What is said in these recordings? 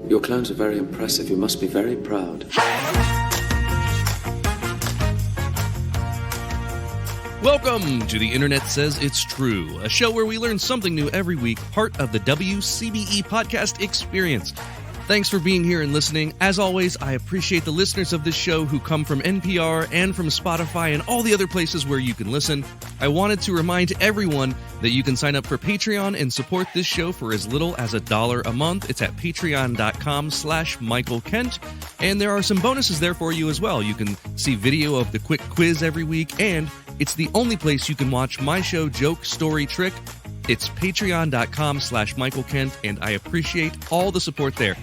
Your clones are very impressive. You must be very proud. Welcome to The Internet Says It's True, a show where we learn something new every week, part of the WCBE podcast experience. Thanks for being here and listening. As always, I appreciate the listeners of this show who come from NPR and from Spotify and all the other places where you can listen. I wanted to remind everyone that you can sign up for Patreon and support this show for as little as $1 a month. It's at patreon.com/Michael Kent. And there are some bonuses there for you as well. You can see video of the quick quiz every week, and it's the only place you can watch my show, Joke, Story, Trick. It's patreon.com/Michael Kent, and I appreciate all the support there.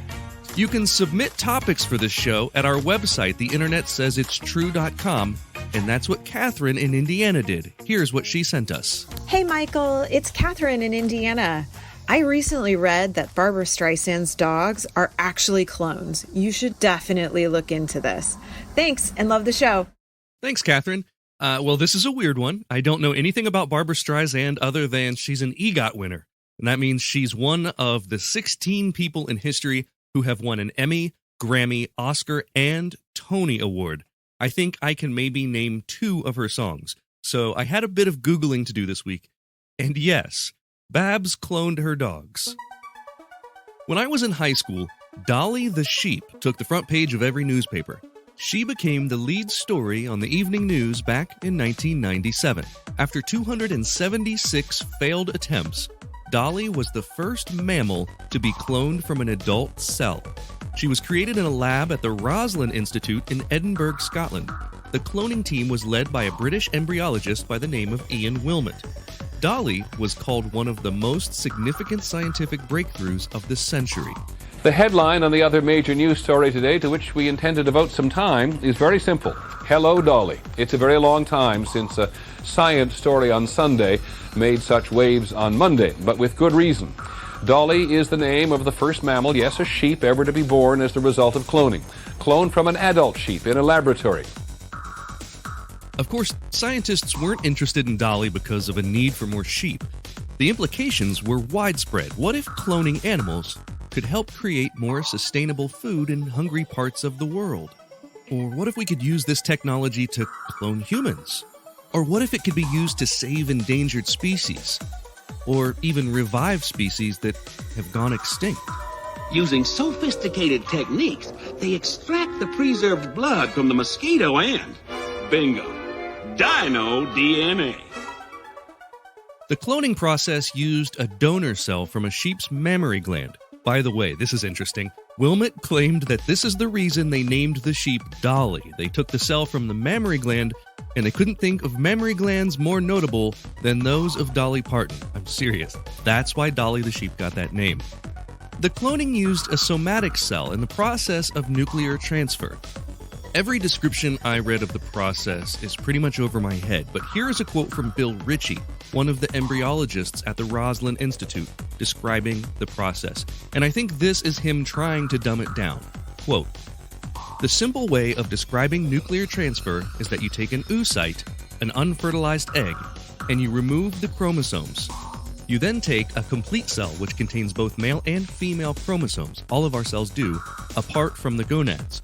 You can submit topics for this show at our website, theinternetsaysitstrue.com, and that's what Catherine in Indiana did. Here's what she sent us. Hey, Michael, it's Catherine in Indiana. I recently read that Barbra Streisand's dogs are actually clones. You should definitely look into this. Thanks, and love the show. Thanks, Catherine. Well, this is a weird one. I don't know anything about Barbra Streisand other than she's an EGOT winner, and that means she's one of the 16 people in history who have won an Emmy, Grammy, Oscar, and Tony Award. I think I can maybe name 2 of her songs. So I had a bit of Googling to do this week. And yes, Babs cloned her dogs. When I was in high school, Dolly the sheep took the front page of every newspaper. She became the lead story on the evening news back in 1997. After 276 failed attempts, Dolly was the first mammal to be cloned from an adult cell. She was created in a lab at the Roslin Institute in Edinburgh, Scotland. The cloning team was led by a British embryologist by the name of Ian Wilmot. Dolly was called one of the most significant scientific breakthroughs of the century. The headline on the other major news story today, to which we intend to devote some time, is very simple. Hello, Dolly. It's a very long time since a science story on Sunday made such waves on Monday, but with good reason. Dolly is the name of the first mammal, yes, a sheep, ever to be born as the result of cloning. Cloned from an adult sheep in a laboratory. Of course, scientists weren't interested in Dolly because of a need for more sheep. The implications were widespread. What if cloning animals could help create more sustainable food in hungry parts of the world? Or what if we could use this technology to clone humans? Or what if it could be used to save endangered species? Or even revive species that have gone extinct? Using sophisticated techniques, they extract the preserved blood from the mosquito and, bingo, dino DNA. The cloning process used a donor cell from a sheep's mammary gland. By the way, this is interesting. Wilmot claimed that this is the reason they named the sheep Dolly. They took the cell from the mammary gland, and they couldn't think of mammary glands more notable than those of Dolly Parton. I'm serious. That's why Dolly the sheep got that name. The cloning used a somatic cell in the process of nuclear transfer. Every description I read of the process is pretty much over my head, but here is a quote from Bill Ritchie, one of the embryologists at the Roslin Institute, describing the process. And I think this is him trying to dumb it down. Quote, "The simple way of describing nuclear transfer is that you take an oocyte, an unfertilized egg, and you remove the chromosomes. You then take a complete cell, which contains both male and female chromosomes, all of our cells do, apart from the gonads.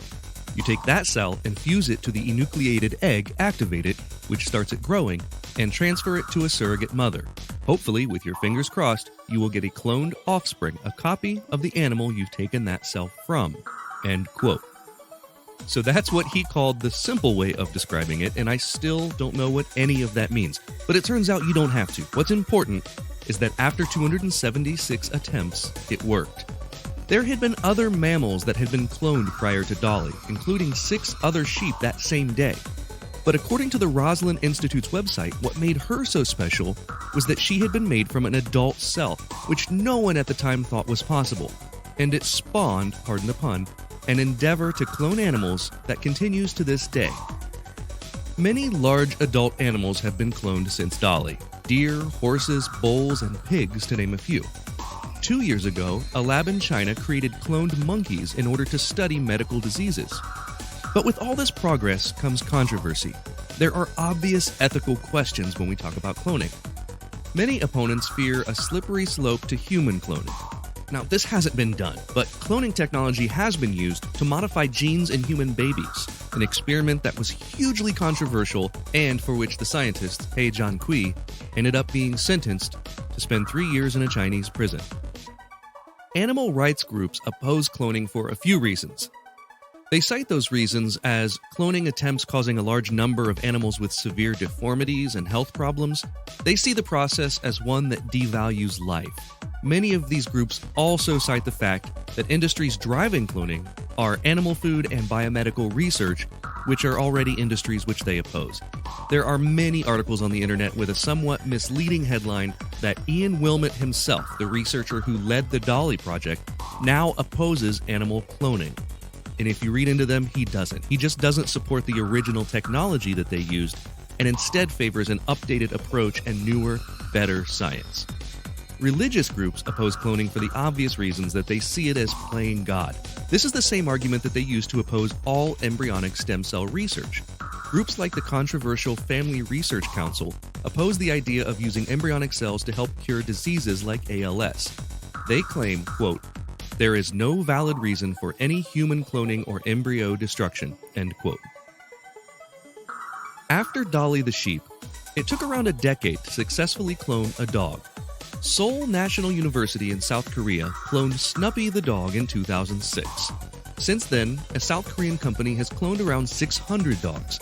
You take that cell and fuse it to the enucleated egg, activate it, which starts it growing, and transfer it to a surrogate mother. Hopefully, with your fingers crossed, you will get a cloned offspring, a copy of the animal you've taken that cell from." End quote. So that's what he called the simple way of describing it, and I still don't know what any of that means. But it turns out you don't have to. What's important is that after 276 attempts, it worked. There had been other mammals that had been cloned prior to Dolly, including 6 other sheep that same day. But according to the Roslin Institute's website, what made her so special was that she had been made from an adult cell, which no one at the time thought was possible. And it spawned, pardon the pun, an endeavor to clone animals that continues to this day. Many large adult animals have been cloned since Dolly: deer, horses, bulls, and pigs, to name a few. 2 years ago, a lab in China created cloned monkeys in order to study medical diseases. But with all this progress comes controversy. There are obvious ethical questions when we talk about cloning. Many opponents fear a slippery slope to human cloning. Now, this hasn't been done, but cloning technology has been used to modify genes in human babies, an experiment that was hugely controversial and for which the scientist, He Jiankui, ended up being sentenced to spend 3 years in a Chinese prison. Animal rights groups oppose cloning for a few reasons. They cite those reasons as cloning attempts causing a large number of animals with severe deformities and health problems. They see the process as one that devalues life. Many of these groups also cite the fact that industries driving cloning are animal food and biomedical research, which are already industries which they oppose. There are many articles on the internet with a somewhat misleading headline that Ian Wilmot himself, the researcher who led the Dolly project, now opposes animal cloning. And if you read into them, he doesn't. He just doesn't support the original technology that they used and instead favors an updated approach and newer, better science. Religious groups oppose cloning for the obvious reasons that they see it as playing God. This is the same argument that they use to oppose all embryonic stem cell research. Groups like the controversial Family Research Council oppose the idea of using embryonic cells to help cure diseases like ALS. They claim, quote, "There is no valid reason for any human cloning or embryo destruction," end quote. After Dolly the sheep, it took around a decade to successfully clone a dog. Seoul National University in South Korea cloned Snuppy the dog in 2006. Since then, a South Korean company has cloned around 600 dogs.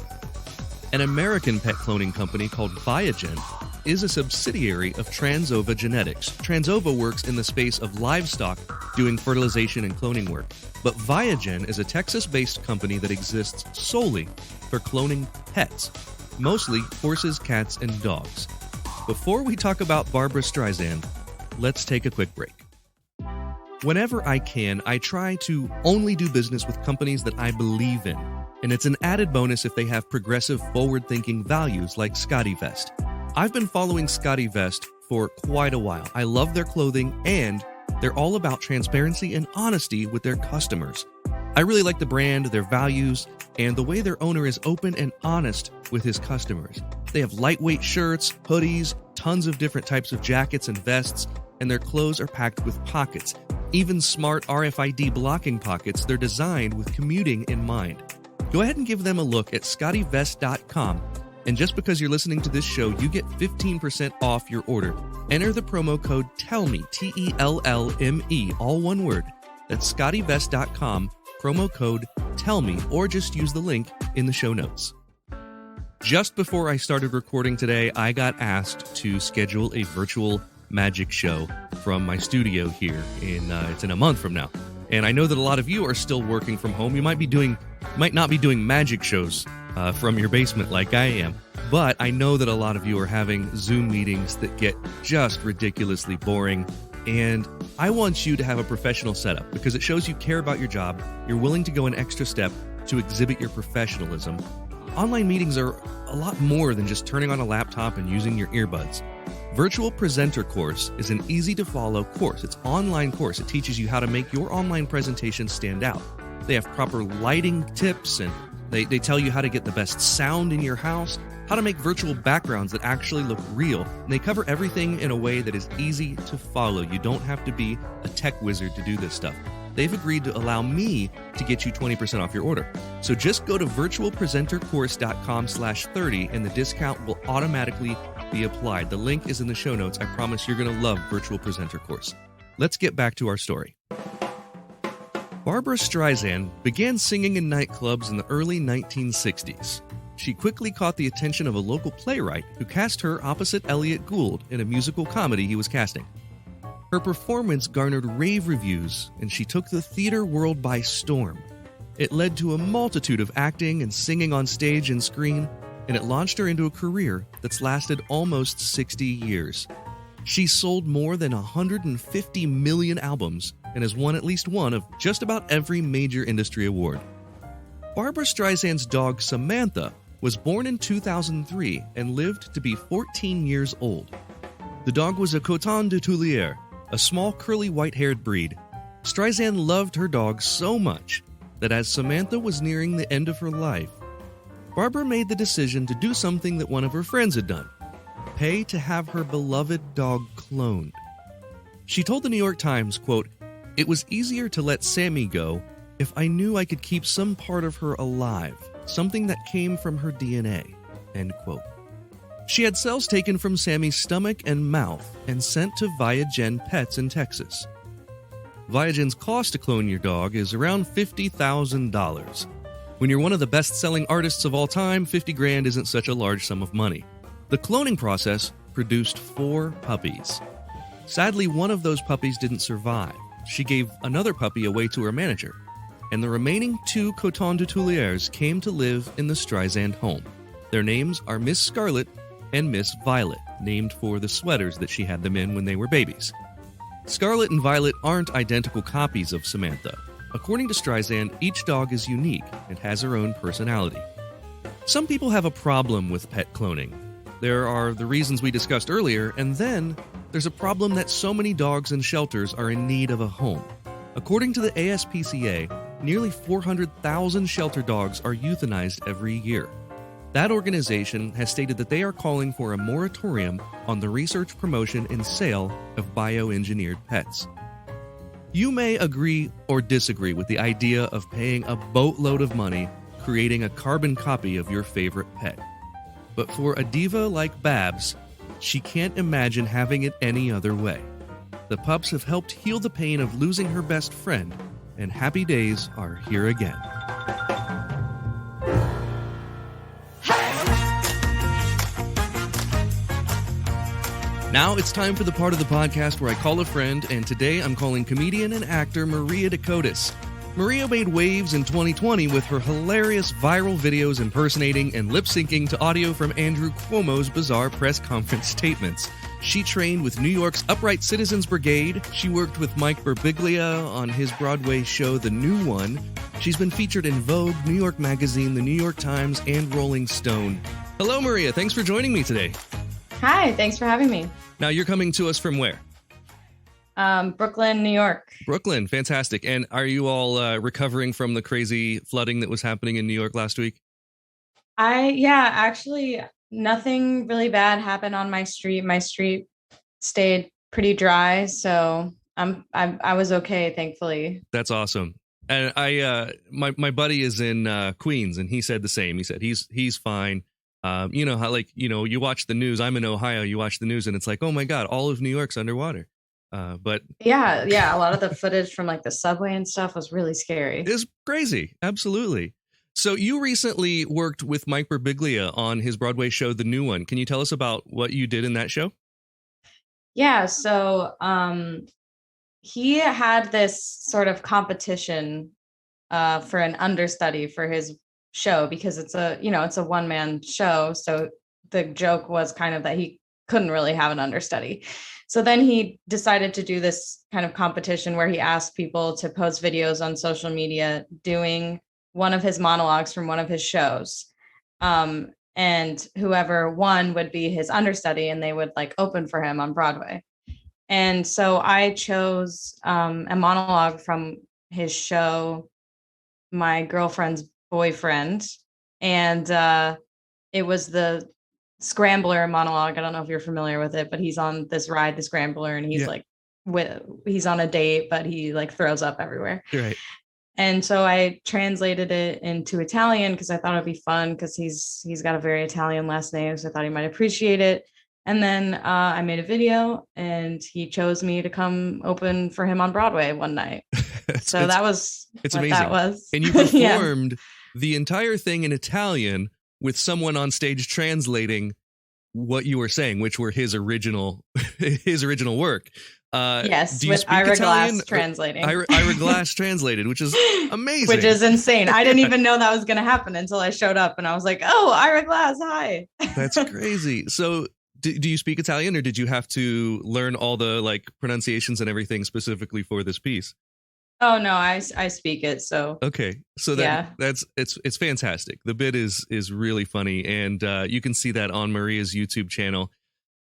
An American pet cloning company called ViaGen is a subsidiary of Transova Genetics. Transova works in the space of livestock doing fertilization and cloning work. But ViaGen is a Texas-based company that exists solely for cloning pets, mostly horses, cats, and dogs. Before we talk about Barbra Streisand, let's take a quick break. Whenever I can, I try to only do business with companies that I believe in, and it's an added bonus if they have progressive, forward-thinking values like ScottyVest. I've been following ScottyVest for quite a while. I love their clothing, and they're all about transparency and honesty with their customers. I really like the brand, their values, and the way their owner is open and honest with his customers. They have lightweight shirts, hoodies, tons of different types of jackets and vests, and their clothes are packed with pockets. Even smart RFID blocking pockets, they're designed with commuting in mind. Go ahead and give them a look at scottywest.com. And just because you're listening to this show, you get 15% off your order. Enter the promo code TELLME, TELLME, all one word. That's scottywest.com, promo code TELLME, or just use the link in the show notes. Just before I started recording today, I got asked to schedule a virtual magic show from my studio here it's in a month from now. And I know that a lot of you are still working from home. You might not be doing magic shows from your basement like I am, but I know that a lot of you are having Zoom meetings that get just ridiculously boring, and I want you to have a professional setup because it shows you care about your job, you're willing to go an extra step to exhibit your professionalism. Online meetings are a lot more than just turning on a laptop and using your earbuds. Virtual Presenter Course is an easy-to-follow course. It's an online course. It teaches you how to make your online presentation stand out. They have proper lighting tips, and they tell you how to get the best sound in your house, how to make virtual backgrounds that actually look real, and they cover everything in a way that is easy to follow. You don't have to be a tech wizard to do this stuff. They've agreed to allow me to get you 20% off your order. So just go to virtualpresentercourse.com/30 and the discount will automatically be applied. The link is in the show notes. I promise you're going to love Virtual Presenter Course. Let's get back to our story. Barbra Streisand began singing in nightclubs in the early 1960s. She quickly caught the attention of a local playwright who cast her opposite Elliot Gould in a musical comedy he was casting. Her performance garnered rave reviews, and she took the theater world by storm. It led to a multitude of acting and singing on stage and screen, and it launched her into a career that's lasted almost 60 years. She sold more than 150 million albums and has won at least one of just about every major industry award. Barbra Streisand's dog Samantha was born in 2003 and lived to be 14 years old. The dog was a Coton du Tulear, a small curly white-haired breed. Streisand loved her dog so much that as Samantha was nearing the end of her life, Barbra made the decision to do something that one of her friends had done: pay to have her beloved dog cloned. She told the New York Times, quote, It was easier to let Sammy go if I knew I could keep some part of her alive, something that came from her DNA, end quote. She had cells taken from Sammy's stomach and mouth and sent to ViaGen Pets in Texas. ViaGen's cost to clone your dog is around $50,000. When you're one of the best-selling artists of all time, $50,000 isn't such a large sum of money. The cloning process produced 4 puppies. Sadly, one of those puppies didn't survive. She gave another puppy away to her manager, and the remaining 2 Coton du Tulears came to live in the Streisand home. Their names are Miss Scarlet and Miss Violet, named for the sweaters that she had them in when they were babies. Scarlet and Violet aren't identical copies of Samantha. According to Streisand, each dog is unique and has her own personality. Some people have a problem with pet cloning. There are the reasons we discussed earlier, and then there's a problem that so many dogs in shelters are in need of a home. According to the ASPCA, nearly 400,000 shelter dogs are euthanized every year. That organization has stated that they are calling for a moratorium on the research, promotion, and sale of bioengineered pets. You may agree or disagree with the idea of paying a boatload of money creating a carbon copy of your favorite pet. But for a diva like Babs, she can't imagine having it any other way. The pups have helped heal the pain of losing her best friend, and happy days are here again. Now it's time for the part of the podcast where I call a friend, and today I'm calling comedian and actor Maria DeCotis. Maria made waves in 2020 with her hilarious viral videos impersonating and lip-syncing to audio from Andrew Cuomo's bizarre press conference statements. She trained with New York's Upright Citizens Brigade. She worked with Microbiglia on his Broadway show The New One. She's been featured in Vogue, New York Magazine, The New York Times, and Rolling Stone. Hello, Maria. Thanks for joining me today. Hi, thanks for having me. Now, you're coming to us from where? Brooklyn, New York. Brooklyn, fantastic. And are you all recovering from the crazy flooding that was happening in New York last week? Actually, nothing really bad happened on my street. My street stayed pretty dry, so I was okay, thankfully. That's awesome. And my buddy is in Queens, and he said the same. He said he's fine. You know how, like, you watch the news. I'm in Ohio. You watch the news, and it's like, oh my God, all of New York's underwater. But yeah, a lot of the footage from like the subway and stuff was really scary. It's crazy, absolutely. So you recently worked with Mike Birbiglia on his Broadway show, The New One. Can you tell us about what you did in that show? Yeah, so he had this sort of competition for an understudy for his show, because it's a one-man show, so the joke was kind of that he couldn't really have an understudy. So then he decided to do this kind of competition where he asked people to post videos on social media doing one of his monologues from one of his shows, and whoever won would be his understudy, and they would like open for him on Broadway. And so I chose a monologue from his show, My Girlfriend's Boyfriend, and it was the Scrambler monologue. I don't know if you're familiar with it, but he's on this ride, the Scrambler, and he's he's on a date, but he like throws up everywhere. Right. And so I translated it into Italian because I thought it'd be fun, because he's got a very Italian last name, so I thought he might appreciate it. And then I made a video, and he chose me to come open for him on Broadway one night. So that was amazing. That was. And you performed the entire thing in Italian with someone on stage translating what you were saying, which were his original work. Yes, with Ira Glass translating. Ira Glass translated, which is amazing. Which is insane. I didn't even know that was going to happen until I showed up, and I was like, oh, Ira Glass, hi. That's crazy. So do you speak Italian, or did you have to learn all the like pronunciations and everything specifically for this piece? Oh no, I speak it. So okay, so it's fantastic. The bit is really funny, and you can see that on Maria's YouTube channel.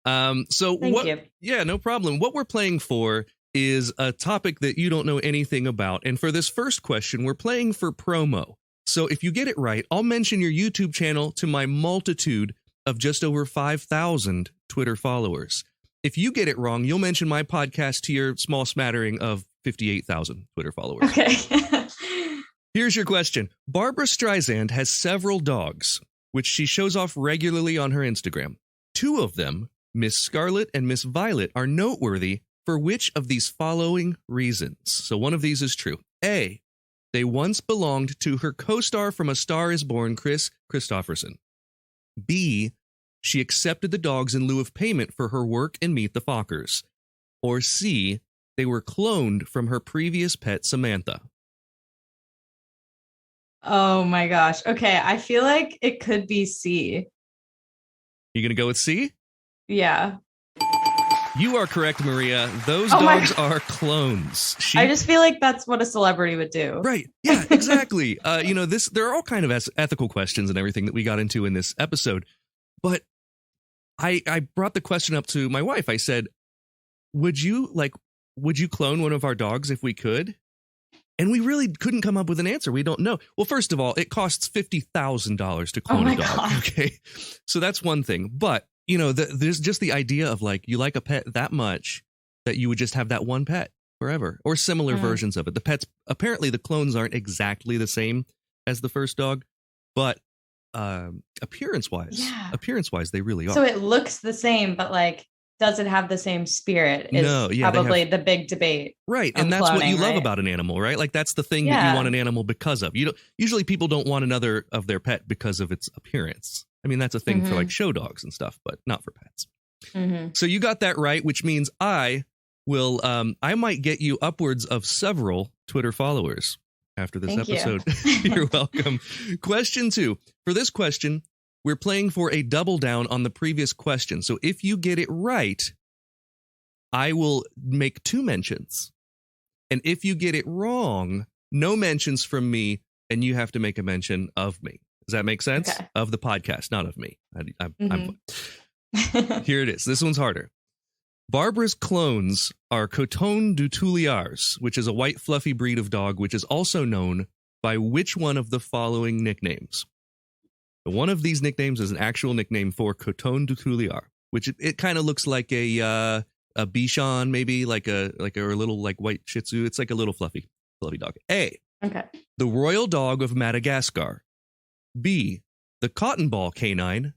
Thank you. Yeah, no problem. What we're playing for is a topic that you don't know anything about, and for this first question, we're playing for promo. So if you get it right, I'll mention your YouTube channel to my multitude of just over 5,000 Twitter followers. If you get it wrong, you'll mention my podcast to your small smattering of 58,000 Twitter followers. Okay. Here's your question. Barbra Streisand has several dogs, which she shows off regularly on her Instagram. Two of them, Miss Scarlet and Miss Violet, are noteworthy for which of these following reasons? So one of these is true. A, they once belonged to her co-star from A Star is Born, Chris Christopherson. B, she accepted the dogs in lieu of payment for her work in Meet the Fockers. Or C, they were cloned from her previous pet, Samantha. Oh my gosh. Okay, I feel like it could be C. You gonna go with C? Yeah. You are correct, Maria. Those dogs are clones. I just feel like that's what a celebrity would do. Right. Yeah, exactly. There are all kind of ethical questions and everything that we got into in this episode. But I brought the question up to my wife. I said, would you clone one of our dogs if we could? And we really couldn't come up with an answer. We don't know. Well, first of all, it costs $50,000 to clone a dog. God. Okay. So that's one thing. But there's just the idea of you like a pet that much that you would just have that one pet forever, or similar versions of it. The pets, apparently the clones aren't exactly the same as the first dog, but appearance wise, they really are. So it looks the same, but does it have the same spirit? Probably the big debate. Right. And that's what you love about an animal, right? That's the thing that you want an animal because of. Usually people don't want another of their pet because of its appearance. I mean, that's a thing for show dogs and stuff, but not for pets. Mm-hmm. So you got that right, which means I might get you upwards of several Twitter followers after this episode. You're welcome. Question 2. For this question, we're playing for a double down on the previous question. So if you get it right, I will make 2 mentions. And if you get it wrong, no mentions from me, and you have to make a mention of me. Does that make sense? Okay. Of the podcast, not of me. I'm Here it is. This one's harder. Barbra's clones are Coton du Tulears, which is a white fluffy breed of dog, which is also known by which one of the following nicknames? One of these nicknames is an actual nickname for Coton du Tulear, which it kind of looks like a Bichon, maybe or a little white Shih Tzu. It's like a little fluffy dog. A. Okay. The royal dog of Madagascar. B. The cotton ball canine.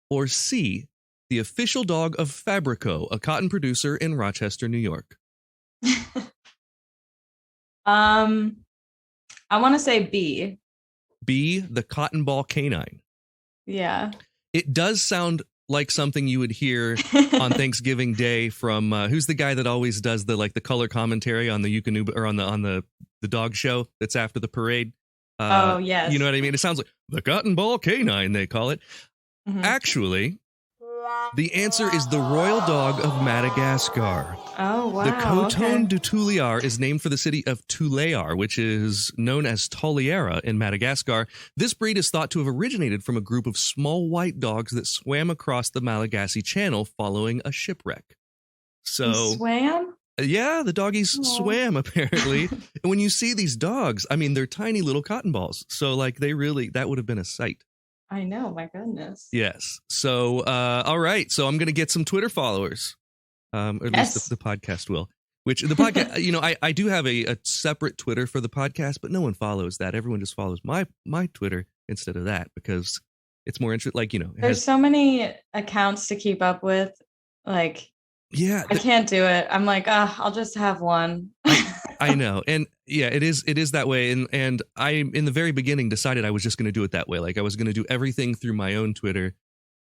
Or C. The official dog of Fabrico, a cotton producer in Rochester, New York. I want to say B. B. The cotton ball canine. Yeah. It does sound like something you would hear on Thanksgiving Day from who's the guy that always does the color commentary on the Yukonuba or on the dog show that's after the parade. Oh yes. You know what I mean? It sounds like the cotton ball canine, they call it. Mm-hmm. Actually, the answer is the royal dog of Madagascar. Oh, wow. The Coton du Tulear is named for the city of Tulear, which is known as Toliara in Madagascar. This breed is thought to have originated from a group of small white dogs that swam across the Malagasy Channel following a shipwreck. So, they swam? Yeah, the doggies swam, apparently. And when you see these dogs, I mean, they're tiny little cotton balls. So, that would have been a sight. I know, my goodness. Yes. So, all right. So I'm going to get some Twitter followers, or at least the podcast will. Which the podcast, I do have a separate Twitter for the podcast, but no one follows that. Everyone just follows my Twitter instead of that because it's more interesting. There's so many accounts to keep up with. Yeah, I can't do it. I'm I'll just have one. I know. And yeah, it is that way. And I, in the very beginning, decided I was just going to do it that way. I was going to do everything through my own Twitter.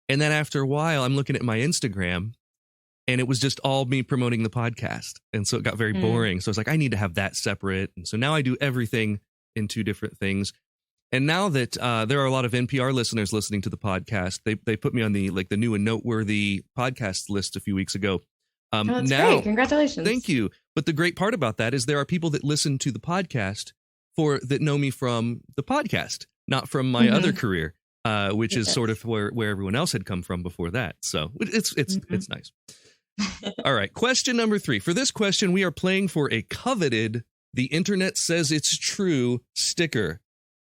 And then after a while, I'm looking at my Instagram and it was just all me promoting the podcast. And so it got very boring. So I was I need to have that separate. And so now I do everything in 2 different things. And now that there are a lot of NPR listeners listening to the podcast, they put me on the new and noteworthy podcast list a few weeks ago. That's great. Congratulations. Thank you. But the great part about that is there are people that listen to the podcast that know me from the podcast, not from my other career, which is sort of where everyone else had come from before that. So it's nice. All right. Question number 3. For this question, we are playing for a coveted "The Internet Says It's True" sticker.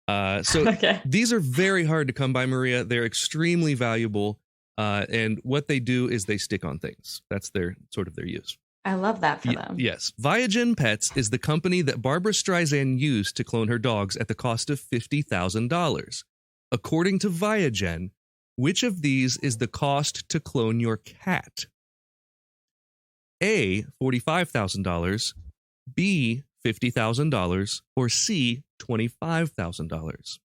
These are very hard to come by, Maria. They're extremely valuable. And what they do is they stick on things. That's their use. I love that for them. Yes. ViaGen Pets is the company that Barbra Streisand used to clone her dogs at the cost of $50,000. According to ViaGen, which of these is the cost to clone your cat? A, $45,000, B, $50,000, or C, $25,000?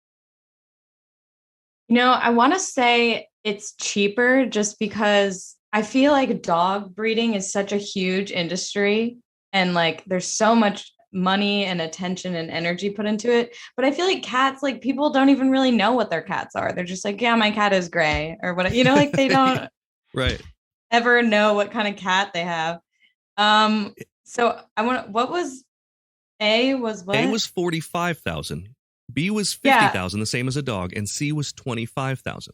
I want to say it's cheaper just because I feel like dog breeding is such a huge industry and like there's so much money and attention and energy put into it. But I feel like cats, like people don't even really know what their cats are. They're just like, yeah, my cat is gray or what, like they don't right. ever know what kind of cat they have. So what was A was what? A was 45,000. B was 50,000, the same as a dog, and C was 25,000.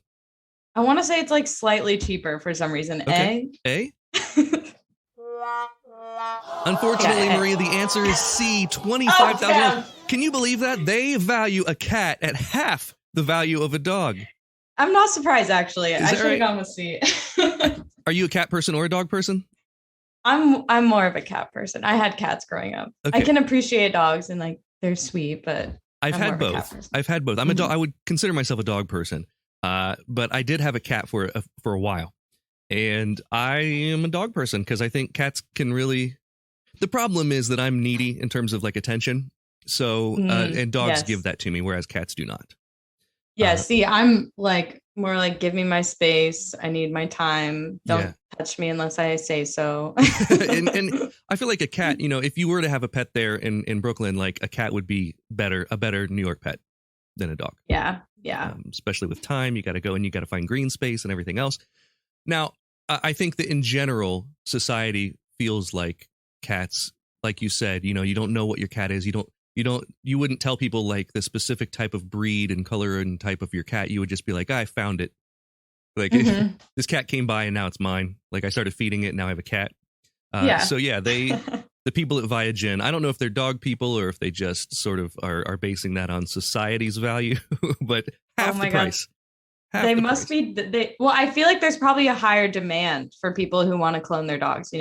I want to say it's like slightly cheaper for some reason. Okay. A? Unfortunately, Maria, the answer is C, $25,000. Can you believe that? They value a cat at half the value of a dog. I'm not surprised, actually. I should have right? gone with C. Are you a cat person or a dog person? I'm more of a cat person. I had cats growing up. Okay. I can appreciate dogs and like they're sweet, but I've had both. I'm a dog. I would consider myself a dog person, but I did have a cat for a while, and I am a dog person because I think cats can really. The problem is that I'm needy in terms of like attention, so and dogs give that to me, whereas cats do not. Yeah, see, I'm like more like give me my space. I need my time. Don't touch me unless I say so. and I feel like a cat, if you were to have a pet there in Brooklyn, like a cat would be a better New York pet than a dog. Yeah. Especially with time, you got to go and you got to find green space and everything else. Now, I think that in general, society feels like cats, like you said, you don't know what your cat is. You wouldn't tell people like the specific type of breed and color and type of your cat. You would just be like, I found it. Like this cat came by and now it's mine. Like I started feeding it. Now I have a cat. So the people at ViaGen, I don't know if they're dog people or if they just sort of are basing that on society's value, but half the price. They must be. Well, I feel like there's probably a higher demand for people who want to clone their dogs,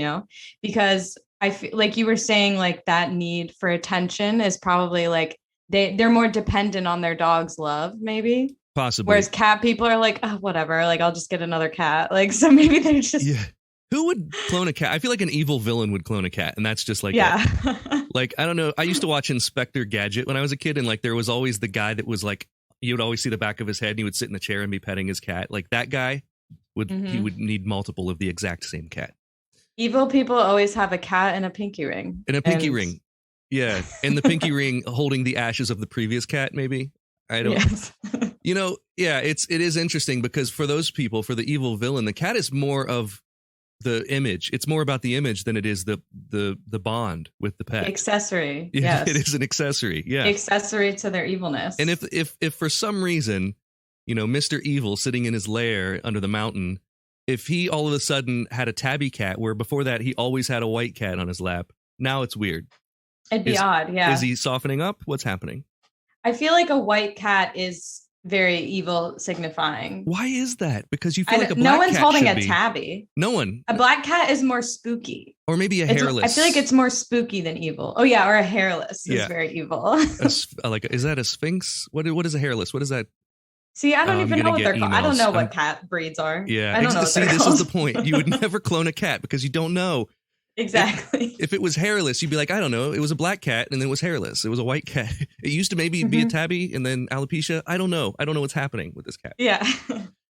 because I feel like you were saying like that need for attention is probably like they're more dependent on their dog's love, maybe. Possibly. Whereas cat people are like, oh, whatever, like I'll just get another cat. Like, so maybe they're just. Yeah. Who would clone a cat? I feel like an evil villain would clone a cat, and that's just like, like, I don't know. I used to watch Inspector Gadget when I was a kid, and like there was always the guy that was like, you would always see the back of his head, and he would sit in the chair and be petting his cat. Like that guy he would need multiple of the exact same cat. Evil people always have a cat and a pinky ring. And a pinky ring. Yeah. And the pinky ring holding the ashes of the previous cat, maybe. I don't it is interesting because for those people, for the evil villain, the cat is more of the image. It's more about the image than it is the bond with the pet. Accessory. Yeah, yes. It is an accessory. Yeah. Accessory to their evilness. And if for some reason, Mr. Evil sitting in his lair under the mountain, if he all of a sudden had a tabby cat where before that he always had a white cat on his lap, now it's weird. It'd be odd, yeah. Is he softening up? What's happening? I feel like a white cat is very evil signifying. Why is that? Because you feel like a black cat no one's holding a be. tabby. No one. A black cat is more spooky. Or maybe a hairless. I feel like it's more spooky than evil. Oh yeah, or a hairless is very evil. Is that a sphinx? What is a hairless? What is that? See, I don't even know what they're called. I don't know what cat breeds are. Yeah, I don't know what they're this called. is the point. You would never clone a cat because you don't know. Exactly. If it was hairless, you'd be like, I don't know. It was a black cat and then it was hairless. It was a white cat. It used to maybe be a tabby and then alopecia. I don't know. I don't know what's happening with this cat. Yeah.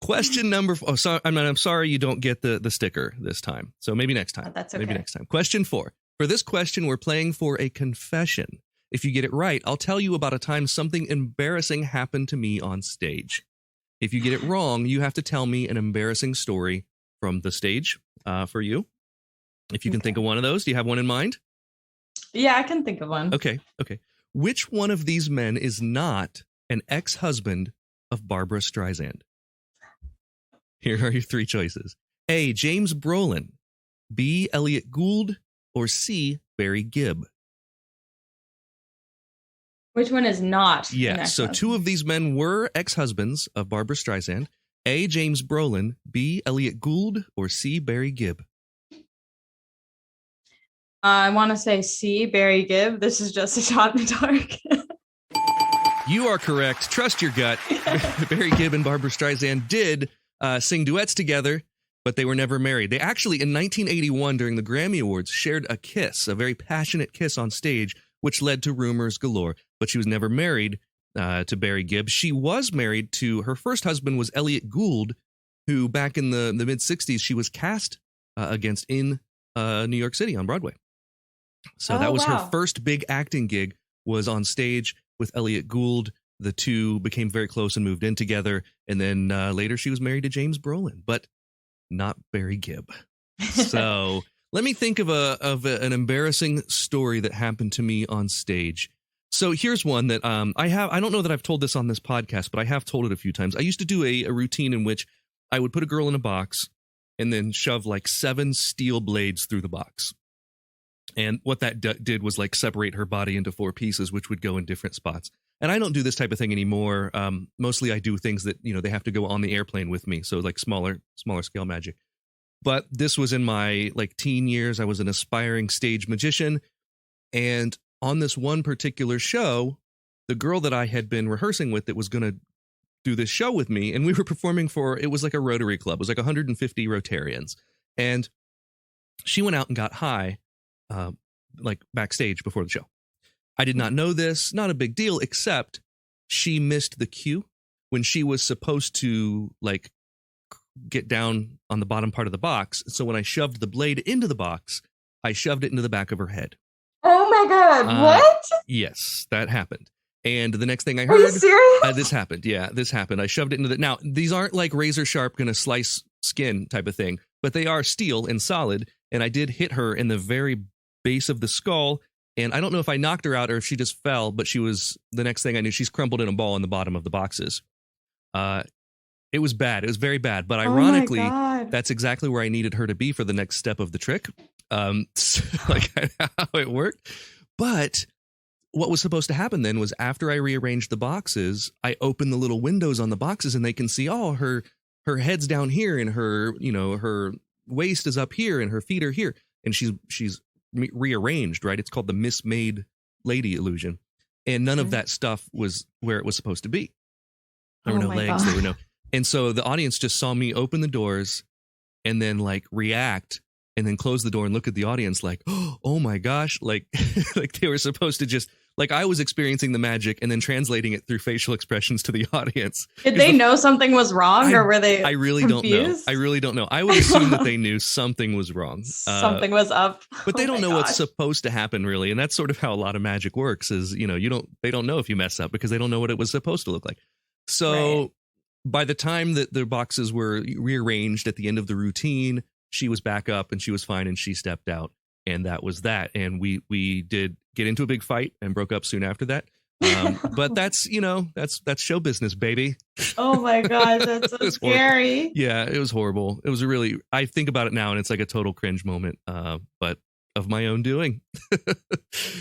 Question number 4. Oh, sorry, I'm sorry you don't get the sticker this time. So maybe next time. Oh, that's okay. Maybe next time. Question 4. For this question, we're playing for a confession. If you get it right, I'll tell you about a time something embarrassing happened to me on stage. If you get it wrong, you have to tell me an embarrassing story from the stage for you. If you can think of one of those, do you have one in mind? Yeah, I can think of one. Okay. Which one of these men is not an ex-husband of Barbra Streisand? Here are your 3 choices. A, James Brolin. B, Elliot Gould. Or C, Barry Gibb. Which one is not? Yeah, so 2 of these men were ex-husbands of Barbra Streisand. A, James Brolin. B, Elliot Gould. Or C, Barry Gibb. I want to say C, Barry Gibb. This is just a shot in the dark. You are correct. Trust your gut. Barry Gibb and Barbra Streisand did sing duets together, but they were never married. They actually, in 1981, during the Grammy Awards, shared a kiss, a very passionate kiss on stage, which led to rumors galore. But she was never married to Barry Gibb. She was married to, her first husband was Elliot Gould, who back in the mid-'60s, she was cast against in New York City on Broadway. So that was her first big acting gig, was on stage with Elliot Gould. The two became very close and moved in together. And then later she was married to James Brolin, but not Barry Gibb. So let me think of an embarrassing story that happened to me on stage. So here's one that I don't know that I've told this on this podcast, but I have told it a few times. I used to do a routine in which I would put a girl in a box and then shove like 7 steel blades through the box. And what that did was like separate her body into 4 pieces, which would go in different spots. And I don't do this type of thing anymore. Mostly I do things that, they have to go on the airplane with me. So like smaller scale magic. But this was in my like teen years. I was an aspiring stage magician. And on this one particular show, the girl that I had been rehearsing with that was going to do this show with me, and we were performing for, it was like a Rotary Club. It was like 150 Rotarians. And she went out and got high, like backstage before the show. I did not know this, not a big deal, except she missed the cue when she was supposed to like get down on the bottom part of the box. So when I shoved the blade into the box, I shoved it into the back of her head. Oh my God, what? Yes, that happened. And the next thing I heard, are you serious? This happened. Yeah, this happened. I shoved it into the, now these aren't like razor sharp, gonna slice skin type of thing, but they are steel and solid. And I did hit her in the very base of the skull. And I don't know if I knocked her out or if she just fell, but she was, the next thing I knew, she's crumpled in a ball in the bottom of the boxes. It was bad. It was very bad. But ironically, that's exactly where I needed her to be for the next step of the trick. So, like how it worked. But what was supposed to happen then was after I rearranged the boxes, I opened the little windows on the boxes and they can see, oh, her head's down here and her, her waist is up here and her feet are here. And she's rearranged, right? It's called the mismade lady illusion. And none of that stuff was where it was supposed to be. There were no legs. There were no. And so the audience just saw me open the doors and then like react and then close the door and look at the audience like, oh my gosh, like, like they were supposed to just, like I was experiencing the magic and then translating it through facial expressions to the audience. Did they know something was wrong or were they I really confused? don't know. I really don't know. I would assume that they knew something was wrong. Something was up. But they don't know what's supposed to happen really. And that's sort of how a lot of magic works is, they don't know if you mess up because they don't know what it was supposed to look like. So by the time that the boxes were rearranged at the end of the routine, she was back up and she was fine and she stepped out. And that was that. And we did get into a big fight and broke up soon after that. But that's, that's show business, baby. Oh my gosh, that's so scary. Horrible. Yeah, it was horrible. It was I think about it now and it's like a total cringe moment, but of my own doing.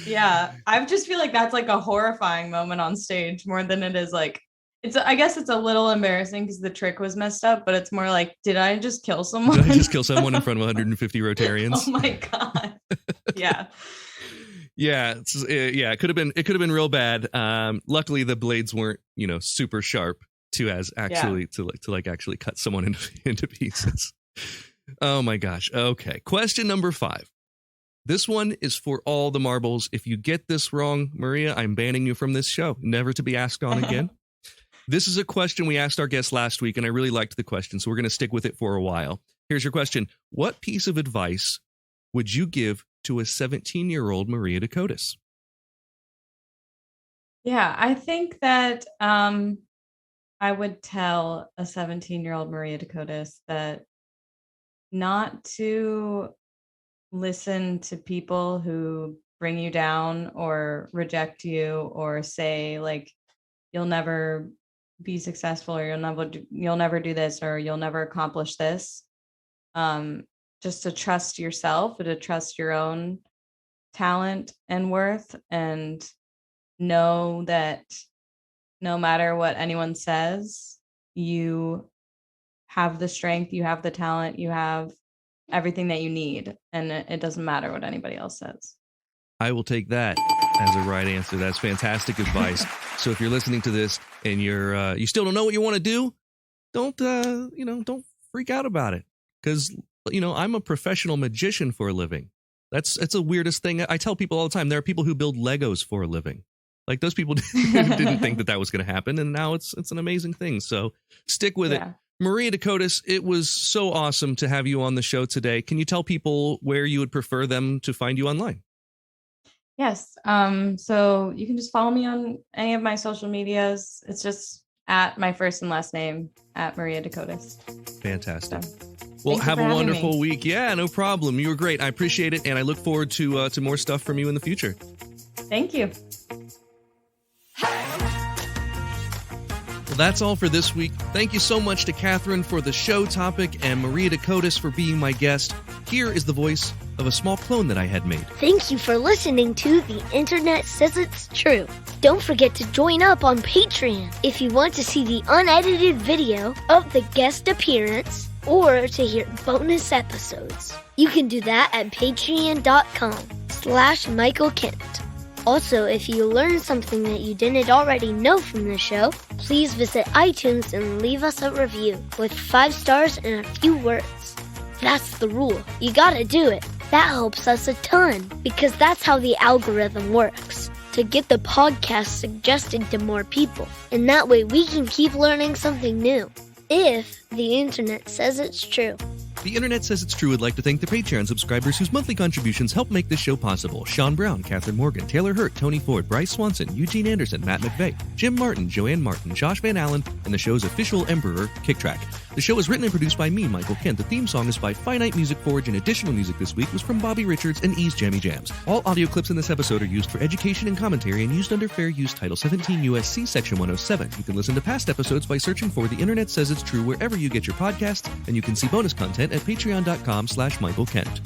Yeah, I just feel like that's like a horrifying moment on stage more than it is like, I guess it's a little embarrassing because the trick was messed up, but it's more like, did I just kill someone? Did I just kill someone in front of 150 Rotarians? Oh my God. Yeah. Yeah. It could have been real bad. Luckily the blades weren't, super sharp to actually cut someone into pieces. Oh my gosh. Okay. Question number 5. This one is for all the marbles. If you get this wrong, Maria, I'm banning you from this show, never to be asked on again. This is a question we asked our guest last week, and I really liked the question, so we're going to stick with it for a while. Here's your question. What piece of advice would you give to a 17-year-old Maria DeCotis? Yeah, I think that I would tell a 17-year-old Maria DeCotis that not to listen to people who bring you down or reject you or say, like, you'll never be successful or you'll never do this or you'll never accomplish this. Just to trust yourself, to trust your own talent and worth, and know that no matter what anyone says, you have the strength, you have the talent, you have everything that you need, and it doesn't matter what anybody else says. I will take that as a right answer. That's fantastic advice. So if you're listening to this and you still don't know what you want to do, don't freak out about it. Because, I'm a professional magician for a living. It's the weirdest thing. I tell people all the time, there are people who build Legos for a living. Like, those people didn't think that was going to happen, and now it's an amazing thing. So stick with it. Maria DeCotis, it was so awesome to have you on the show today. Can you tell people where you would prefer them to find you online? Yes. So you can just follow me on any of my social medias. It's just at my first and last name, at Maria DeCotis. Fantastic. So, well, have a wonderful week. Yeah, no problem. You were great. I appreciate it. And I look forward to more stuff from you in the future. Thank you. Well, that's all for this week. Thank you so much to Catherine for the show topic and Maria DeCotis for being my guest. Here is the voice of a small clone that I had made. Thank you for listening to The Internet Says It's True. Don't forget to join up on Patreon if you want to see the unedited video of the guest appearance or to hear bonus episodes. You can do that at patreon.com/Michael Kent. Also, if you learned something that you didn't already know from the show, please visit iTunes and leave us a review with 5 stars and a few words. That's the rule. You gotta do it. That helps us a ton because that's how the algorithm works, to get the podcast suggested to more people. And that way we can keep learning something new. If the internet says it's true. The Internet Says It's True would like to thank the Patreon subscribers whose monthly contributions help make this show possible. Sean Brown, Catherine Morgan, Taylor Hurt, Tony Ford, Bryce Swanson, Eugene Anderson, Matt McVeigh, Jim Martin, Joanne Martin, Josh Van Allen, and the show's official emperor, Kicktrack. The show is written and produced by me, Michael Kent. The theme song is by Finite Music Forge, and additional music this week was from Bobby Richards and Ease Jammy Jams. All audio clips in this episode are used for education and commentary and used under Fair Use Title 17 U.S.C. Section 107. You can listen to past episodes by searching for The Internet Says It's True wherever you get your podcasts, and you can see bonus content at patreon.com/Michael Kent.